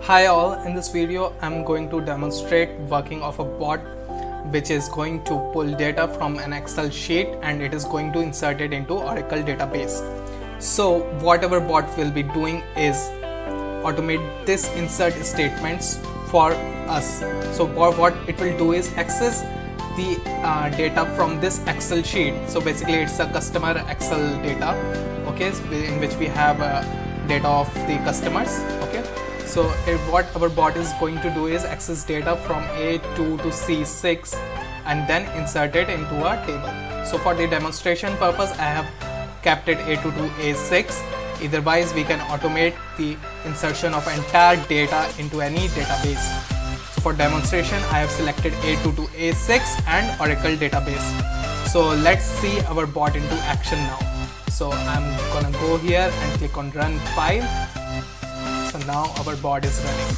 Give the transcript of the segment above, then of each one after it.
Hi all, in this video I'm going to demonstrate working of a bot which is going to pull data from an Excel sheet and it is going to insert it into Oracle database. So what our bot will be doing is automate this insert statements for us. So what it will do is access the data from this Excel sheet. So basically it's a customer Excel data, okay, in which we have data of the customers, okay. So what our bot is going to do is access data from A2 to C6 and then insert it into a table. So for the demonstration purpose I have kept it A2 to A6. Otherwise we can automate the insertion of entire data into any database. So for demonstration I have selected A2 to A6 and Oracle database. So let's see our bot into action now. So I'm gonna go here and click on run file. So now our bot is running.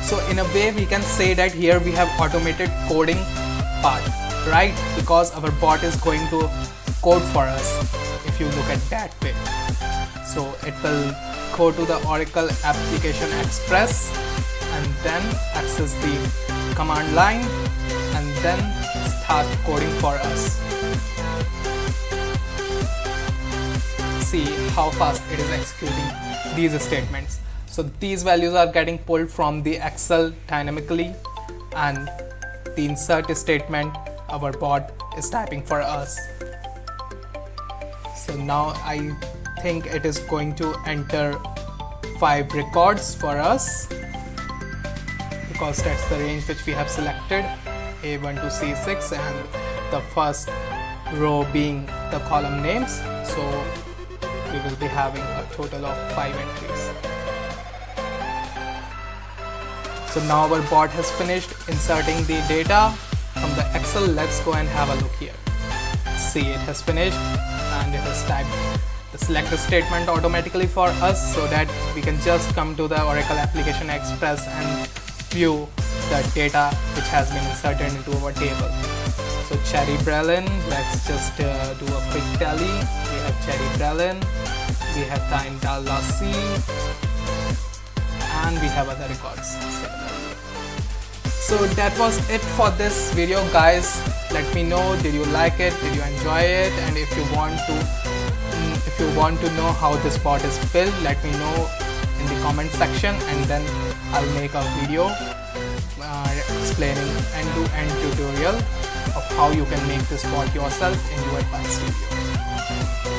So in a way we can say that here we have automated coding part, right? Because our bot is going to code for us, if you look at that way. So it will go to the Oracle Application Express and then access the command line and then start coding for us. See how fast it is executing these statements. So these values are getting pulled from the Excel dynamically and the insert statement our bot is typing for us. So now I think it is going to enter 5 records for us because that's the range which we have selected, A1 to C6, and the first row being the column names. So we will be having a total of 5 entries. So now our bot has finished inserting the data from the Excel. Let's go and have a look here. See, it has finished and it has typed the select statement automatically for us so that we can just come to the Oracle Application Express and view the data which has been inserted into our table. So Cherry Brelin, let's just do a quick tally. We have Cherry Brelin, we have Time Dallassi, and we have other records similarly. So that was it for this video, guys. Let me know, did you like it, did you enjoy it, and if you want to know how this bot is built, let me know in the comment section and then I'll make a video explaining end-to-end tutorial of how you can make this bot yourself in your Advanced Studio.